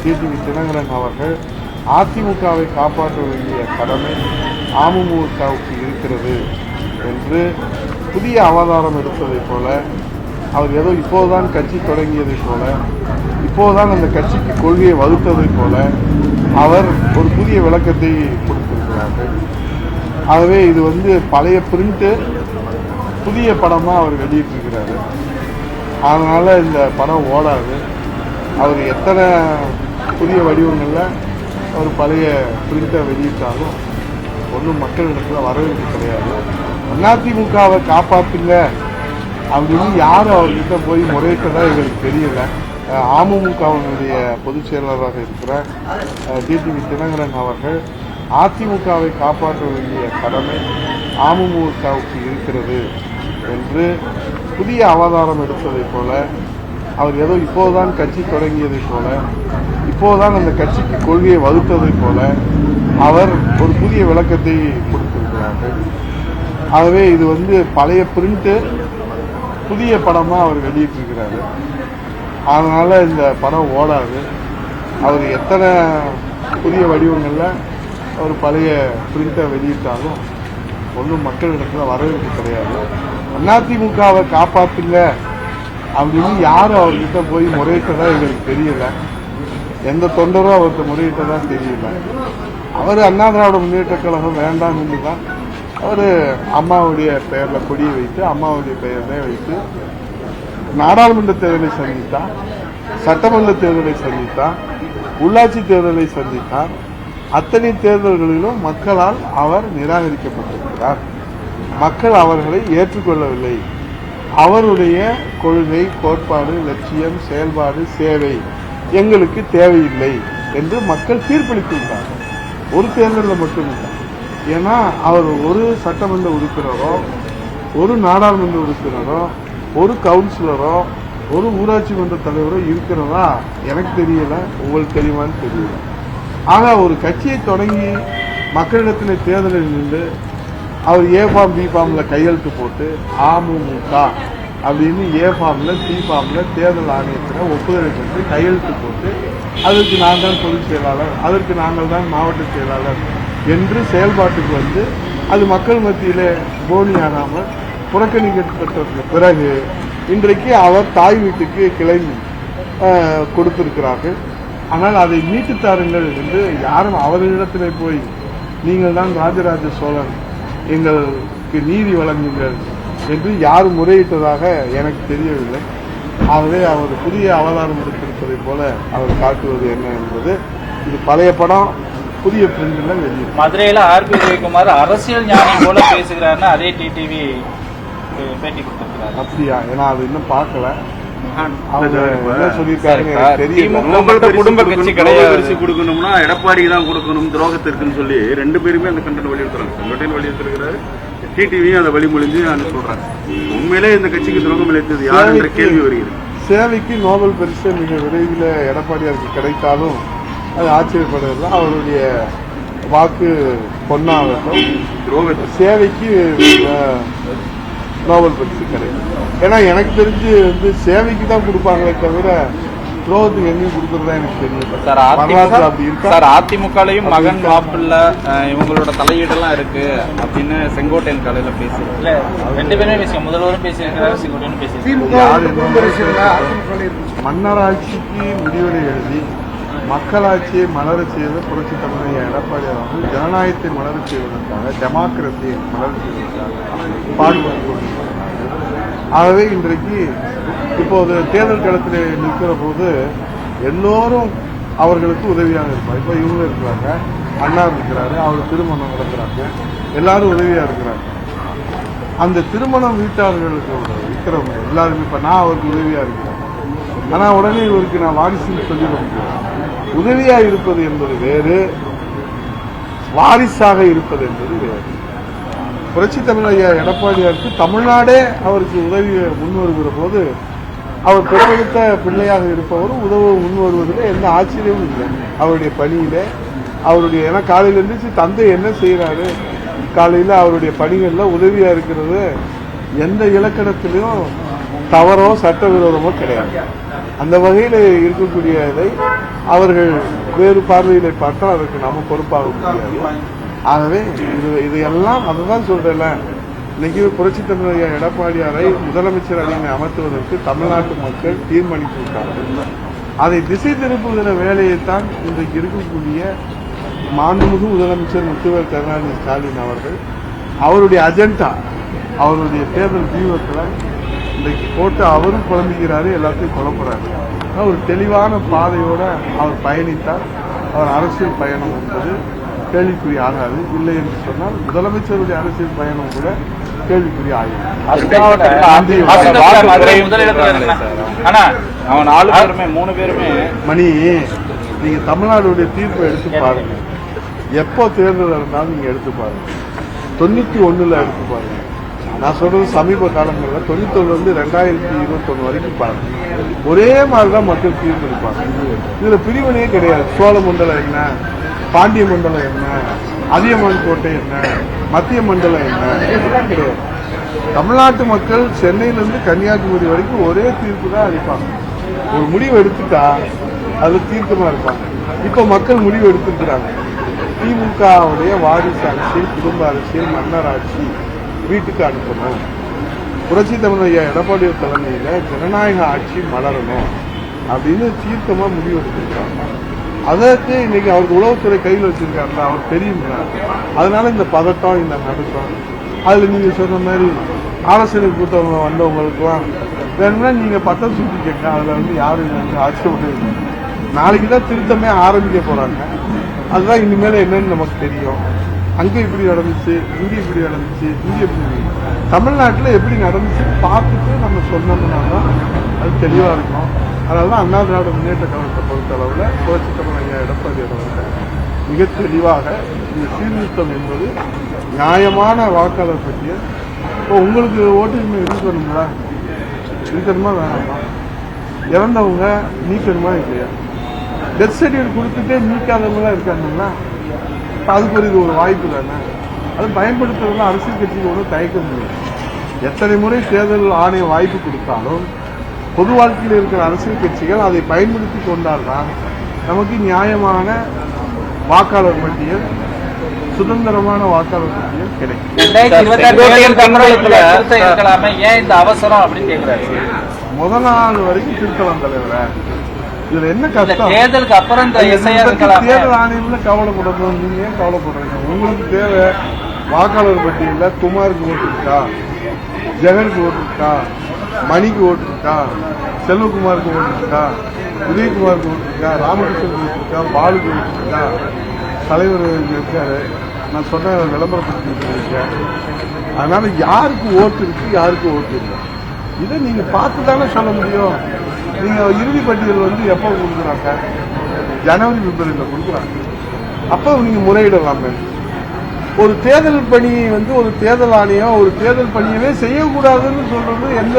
TTV Dinakaran அவர்கள் அதிமுகவை காப்பாற்ற வேண்டிய கடமை அமமுகவுக்கு இருக்கிறது என்று புதிய அவதாரம் எடுத்ததைப் போல, அவர் ஏதோ இப்போதுதான் கட்சி தொடங்கியதைப் போல, இப்போதுதான் அந்த கட்சிக்கு கொள்கையை வகுத்ததைப் போல அவர் ஒரு புதிய விளக்கத்தை கொடுத்திருக்கிறார்கள். ஆகவே இது பழைய பிரிண்ட் புதிய படமாக அவர் வெளியிட்டிருக்கிறாரு. அதனால இந்த படம் ஓடாது. அவர் எத்தனை புதிய வடிவங்களில் ஒரு பழைய பிரிண்டை வெளியிட்டாலும் ஒன்றும் மக்களிடத்தில் வரவேற்பு கிடையாது. அதிமுகவை காப்பாற்றுங்க அப்படின்னு யாரும் அவர்கிட்ட போய் முறையிட்டதா எங்களுக்கு தெரியல. அமமுகவினுடைய பொதுச் செயலாளராக இருக்கிற டிடிவி தினகரன் அவர்கள் அதிமுகவை காப்பாற்ற வேண்டிய கடமை அமமுகவுக்கு இருக்கிறது என்று புதிய அவதாரம் எடுத்ததைப் போல, அவர் ஏதோ இப்போதுதான் கட்சி தொடங்கியதைப் போல, இப்போதுதான் அந்த கட்சிக்கு கொள்கையை வகுத்ததைப் போல அவர் ஒரு புதிய விளக்கத்தை கொடுத்திருக்கிறார்கள். ஆகவே இது பழைய பிரிண்ட் புதிய படமாக அவர் வெளியிட்டிருக்கிறாரு. அதனால இந்த படம் ஓடாது. அவர் எத்தனை புதிய வடிவங்களில் ஒரு பழைய பிரிண்டை வெளியிட்டாலும் ஒன்றும் மக்களிடத்தில் வரவேற்பு கிடையாது. அதிமுகவை காப்பாற்றுங்க அப்படின்னு யாரும் அவர்கிட்ட போய் முறையிட்டதா எங்களுக்கு தெரியல. எந்த தொண்டரும் அவர்கிட்ட முறையிட்டதா தெரியல. அவர் அண்ணா திராவிட முன்னேற்ற கழகம் வேண்டாம்னு தான் அவர் அம்மாவுடைய பெயரில் கொடியை வைத்து, அம்மாவுடைய பெயரை வைத்து நாடாளுமன்ற தேர்தலை சந்தித்தார், சட்டமன்ற தேர்தலை சந்தித்தார், உள்ளாட்சி தேர்தலை சந்தித்தார். அத்தனை தேர்தல்களிலும் மக்களால் அவர் நிராகரிக்கப்பட்டிருக்கிறார். மக்கள் அவர்களை ஏற்றுக்கொள்ளவில்லை. அவருடைய கொள்கை, கோட்பாடு, லட்சியம், செயல்பாடு, சேவை எங்களுக்கு தேவையில்லை என்று மக்கள் தீர்ப்பளித்துள்ளார்கள். ஒரு தேர்தலில் மட்டுமில்லை. ஏன்னா அவர் ஒரு சட்டமன்ற உறுப்பினரோ, ஒரு நாடாளுமன்ற உறுப்பினரோ, ஒரு கவுன்சிலரோ, ஒரு ஊராட்சி மன்ற தலைவரோ இருக்கிறதா எனக்கு தெரியல. உங்களுக்கு தெரியுமான்னு தெரியல. ஆக ஒரு கட்சியை தொடங்கி மக்களிடத்தில் தேர்தலில் நின்று அவர் ஏ ஃபார்ம் பி ஃபார்மில் கையெழுத்து போட்டு அமமுக அப்படின்னு ஏ ஃபார்மில் சி ஃபார்மில் தேர்தல் ஆணையத்தில் ஒப்புதலை பெற்று கையெழுத்து போட்டு அதற்கு நான் தான் பொதுச் செயலாளர், அதற்கு நாங்கள் தான் மாவட்ட செயலாளர் என்று செயல்பாட்டுக்கு அது மக்கள் மத்தியிலே போனியாகாமல் புறக்கணிக்கப்பட்ட பிறகு இன்றைக்கு அவர் தாய் வீட்டுக்கு கிளை கொடுத்திருக்கிறார்கள். ஆனால் அதை மீட்டு தாருங்கள் என்று யாரும் அவர்களிடத்திலே போய் நீங்கள் தான் ராஜராஜ சோழன், எங்களுக்கு நீதி வழங்குங்கள் என்று யாரும் முறையிட்டதாக எனக்கு தெரியவில்லை. ஆகவே அவர் புதிய அவதாரம் எடுத்திருப்பதை போல அவர் காட்டுவது என்ன என்பது, இது பழைய படம் புதிய பிரிண்ட்ல வெளியிடும். மதுரையில் ஆர்பி உதயகுமார் அரசியல் ஞானி போல பேசுகிறாருன்னு அதே டிடிவி பேட்டி கொடுத்திருக்கிறார். அப்படியா? ஏன்னா அது இன்னும் பார்க்கல. குடும்ப கட்சி கிடையாது கொடுக்கணும்னா எடப்பாடி தான் கொடுக்கணும் துரோகத்திற்குன்னு சொல்லி ரெண்டு பேருமே அந்த கண்டென்ட் வெளியிடுறாங்க. செங்கோட்டையன் வெளியிட்டிருக்கிறாரு, டிடிவியும் அதை வழிமொழிஞ்சு சொல்றாங்க. உண்மையிலே இந்த கட்சிக்கு துரோகம் இழைத்தது யார் என்ற கேள்வி வருகிறது. சேவைக்கு நோபல் பரிசு மிக விரைவில் எடப்பாடியாருக்கு கிடைத்தாலும் அது ஆச்சரியப்படுறது. அவருடைய வாக்கு பொன்னாகட்டும், சேவைக்கு நோபல் பரிசு கிடைக்கும். ஏன்னா எனக்கு தெரிஞ்சு சேவைக்கு தான் கொடுப்பாங்களே தவிர துரோகத்துக்கு எங்கேயும் கொடுக்கறதா எனக்கு தெரியல. சார் அதிமுகலையும் மகன் மாப்பிள்ள இவங்களோட தலையீடெல்லாம் இருக்கு அப்படின்னு செங்கோட்டையன் காலையில பேசுறேன். ரெண்டு பேருமே பேசுங்க, முதல்வரும் பேசியிருக்கிறாரு, செங்கோட்டையன் பேசியிருக்காரு. மன்னராட்சிக்கு முடிவுரை எழுதி மக்களாட்சியை மலர செய்த புரட்சி தமிழக எடப்பாடி அவர்கள் ஜனநாயகத்தை மலர செய்வதற்காக, டெமோக்ரஸியை மலர செய்வதற்காக பாடுபட்டு கொண்டிருக்கிறார்கள். ஆகவே இன்றைக்கு இப்போது தேர்தல் களத்தில் நிற்கிற போது எல்லோரும் அவர்களுக்கு உதவியாக இருப்பார். இப்போ இவங்க இருக்கிறாங்க, அண்ணா இருக்கிறாரு, அவர் திருமணம் நடக்கிறாங்க, எல்லாரும் உதவியா இருக்கிறாங்க. அந்த திருமணம் வீட்டாளர்களுக்கு இருக்கிறவங்க எல்லாருமே இப்ப நான் அவருக்கு உதவியா இருக்கிறேன். ஆனா உடனே இவருக்கு நான் வாரிசுன்னு சொல்லிட முடியும். உதவியா இருப்பது என்பது வேறு, வாரிசாக இருப்பது என்பது வேறு. புரட்சி தமிழக எடப்பாடியாருக்கு தமிழ்நாடே அவருக்கு உதவி முன்வருகிற போது அவர் பெற்றெடுத்த பிள்ளையாக இருப்பவரும் உதவ முன்வருவதில் எந்த ஆச்சரியமும் இல்லை. அவருடைய பணியிலே அவருடைய ஏன்னா காலையில் இருந்துச்சு தந்தை என்ன செய்யறாரு, காலையில் அவருடைய பணிகளில் உதவியா இருக்கிறது எந்த இலக்கணத்திலையும் தவறோ சட்டவிரோதமோ கிடையாது. அந்த வகையில் இருக்கக்கூடியதை அவர்கள் வேறு பார்வையிலே பார்த்தால் அதற்கு நாம பொறுப்பாக முடியாது. ஆகவே இதையெல்லாம் அதுதான் சொல்றேன்ல, இன்னைக்கு புரட்சித் தலைவர் எடப்பாடியாரை முதலமைச்சர் அணியை அமர்த்துவதற்கு தமிழ்நாட்டு மக்கள் தீர்மானித்திருக்காங்க. அதை திசை திருப்புகிற வேலையைத்தான் இன்றைக்கு இருக்கக்கூடிய மாண்புமிகு முதலமைச்சர் முத்துவேல் கருணாநிதி ஸ்டாலின் அவர்கள் அவருடைய அஜெண்டா, அவருடைய தேர்தல் வியூகத்தில் இன்றைக்கு போட்டு அவரும் குழம்பிக்கிறாரு, எல்லாத்தையும் குழம்புறாரு. ஒரு தெளிவான பாதையோட அவர் பயணித்தால் அவர் அரசியல் பயணம் என்பது கேள்விக்குறி ஆகாது. இல்லை என்று சொன்னால் முதலமைச்சருடைய அரசியல் பயணம் கூட கேள்விக்குறி ஆகும். மணி, நீங்க தமிழ்நாடுடைய தீர்ப்பை எடுத்து பாருங்க. எப்போ தேர்தல் இருந்தாலும் நீங்க எடுத்து பாருங்க. 91 எடுத்து பாருங்க. நான் சொல்றது சமீப காலங்களில் 91 2021 வரைக்கும் பாருங்க. ஒரே மாதிரிதான் மக்கள் தீர்ப்பு எடுப்பாங்க. இதுல பிரிவினையே கிடையாது. சோழ மண்டலம் என்ன, பாண்டிய மண்டலம் என்ன, அதியமான் கோட்டை என்ன, மத்திய மண்டலம் என்ன, இதெல்லாம் கிடையாது. தமிழ்நாட்டு மக்கள் சென்னையிலிருந்து கன்னியாகுமரி வரைக்கும் ஒரே தீர்ப்பு தான் அளிப்பாங்க. ஒரு முடிவு எடுத்துட்டா அது தீர்க்கமா இருப்பாங்க. இப்ப மக்கள் முடிவு எடுத்துக்கிறாங்க. திமுகவுடைய வாரிசு அரசியல், குடும்ப அரசியல், மன்னர் ஆட்சி வீட்டுக்கு அனுப்பணும். புரட்சி தமிழர் எடப்பாடி தலைமையில ஜனநாயக ஆட்சி மலரணும் அப்படின்னு தீர்க்கமா முடிவு எடுத்திருக்காங்க. அதற்கு இன்னைக்கு அவருக்கு உளவுத்துறை கையில் வச்சிருக்காருல, அவர் தெரியும். அதனால இந்த பதட்டம், இந்த நடுக்கம். அதுல நீங்க சொன்ன மாதிரி ஆலோசனை கூட்டம் வந்தவங்களுக்குலாம் வேணும்னா நீங்க பட்டம் சுட்டி கேட்க, அதுல யாரும் ஆட்சியப்பட்டு நாளைக்கு தான் திருத்தமே ஆரம்பிக்க போறாங்க. அதுதான் இனிமேல என்னன்னு நமக்கு தெரியும். அங்கே இப்படி நடந்துச்சு, இங்கே இப்படி நடந்துச்சு, இங்கே இப்படி தமிழ்நாட்டில் எப்படி நடந்துச்சுன்னு பார்த்துட்டு நம்ம சொன்னோம்னா தான் அது தெளிவாக இருக்கும். அதனாலதான் அண்ணா திராவிட முன்னேற்ற கழகத்தை பொறுத்தளவில் புரட்சி தமிழர் எடப்பாடி அவர்கள் மிக தெளிவாக இந்த சீர்திருத்தம் என்பது நியாயமான வாக்காளர் பட்டியல். இப்போ உங்களுக்கு ஓட்டுரிமை இருக்கணுங்களா, இருக்கணுமா வேணாமா, இறந்தவங்க நீக்கணுமா இல்லையா, டெத் சர்டிஃபிகேட் கொடுத்துட்டே நீக்காதவங்களாம் இருக்காங்கன்னா அதுக்கு ஒரு வாய்ப்பு தானே. அது பயன்படுத்துறதுலாம் அரசியல் கட்சிக்கு ஒன்றும் தயக்க முடியும். எத்தனை முறை தேர்தல் ஆணையம் வாய்ப்பு கொடுத்தாலும் பொது வாழ்க்கையில் இருக்கிற அரசியல் கட்சிகள் அதை பயன்படுத்தி கொண்டால்தான் நமக்கு நியாயமான வாக்காளர் பட்டியல், சுதந்திரமான வாக்காளர் பட்டியல் கிடைக்கும். முதல் நாள் வரைக்கும் திருத்தலாம் தலைவர. இதுல என்ன கஷ்டம்? தேர்தலுக்கு அப்புறம் தேர்தல் ஆணையம்ல கவலைப்படணும். நீங்க ஏன் கவலைப்படுறீங்க? உங்களுக்கு தேவை வாக்காளர் பட்டியல குமாருக்கு ஓட்டு இருக்கா, ஜெகனுக்கு ஓட்டு இருக்கா, மணிக்கு ஓட்டு இருக்கா, செல்வகுமாருக்கு ஓட்டு இருக்கா, உதயகுமாருக்கு ஓட்டு இருக்கா, ராமகிருஷ்ணன் ஓட்டு இருக்கா, பாலுக்கு ஓட்டு இருக்கா, தலைவர் இருக்காரு, நான் சொன்ன விளம்பரப்படுத்தி இருக்கேன். அதனால யாருக்கு ஓட்டு இருக்கு, யாருக்கு ஓட்டு இல்லை, இதை நீங்க பார்த்து தானே சொல்ல முடியும். நீங்க இறுதி பட்டியல் எப்போ கொடுக்குறாங்க? ஜனவரி பிப்ரவரியில் கொடுக்குறாங்க. அப்போ நீங்க முறையிடலாமே. ஒரு தேர்தல் பணி ஒரு தேர்தல் ஆணையம் ஒரு தேர்தல் பணியவே செய்யக்கூடாதுன்னு சொல்றது எந்த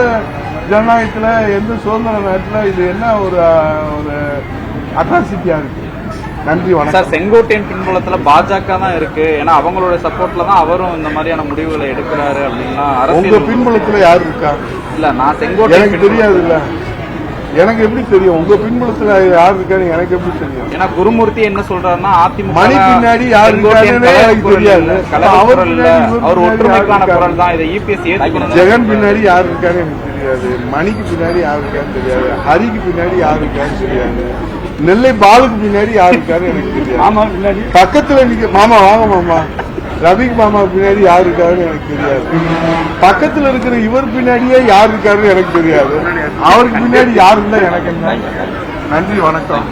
ஜனநாயகத்துல, எந்த சுதந்திர நாட்டில் இது என்ன ஒரு அட்ராசிட்டியா இருக்கு? நன்றி, வணக்கம். செங்கோட்டையின் பின்புலத்துல பாஜக தான் இருக்கு. ஏன்னா அவங்களோட சப்போர்ட்ல தான் அவரும் இந்த மாதிரியான முடிவுகளை எடுக்கிறாரு அப்படின்னா. உங்க பின்புலத்துல யாரு இருக்கா? இல்ல, நான் செங்கோட்டை எனக்கு தெரியாது. இல்ல, எனக்கு எப்படி தெரியும்? உங்க பின்புலத்துல யாரு இருக்காரு எனக்கு எப்படி தெரியும்? ஏன்னா குருமூர்த்தி என்ன சொல்றாருன்னா, அதிமுக மணி பின்னாடி யாரு எனக்கு தெரியாது. அவர் ஒற்றுமைக்கான குரல் தான். இதை இபிஎஸ் ஏற்றுக்கணும். ஜெகன் பின்னாடி யாரு இருக்காரு எனக்கு தெரியாது. மணிக்கு பின்னாடி யாரு இருக்கான்னு தெரியாது. ஹரிக்கு பின்னாடி யாரு இருக்கான்னு தெரியாது. நெல்லை பாலுக்கு பின்னாடி யாரு இருக்காரு எனக்கு தெரியாது. மாமா பின்னாடி பக்கத்துல நிக்க மாமா வாங்க மாமா, ரவிக்கு மாமா பின்னாடி யாரு இருக்காருன்னு எனக்கு தெரியாது. பக்கத்துல இருக்கிற இவர் பின்னாடியே யாரு இருக்காருன்னு எனக்கு தெரியாது. அவருக்கு பின்னாடி யாரு இருந்தா எனக்கு என்ன. நன்றி, வணக்கம்.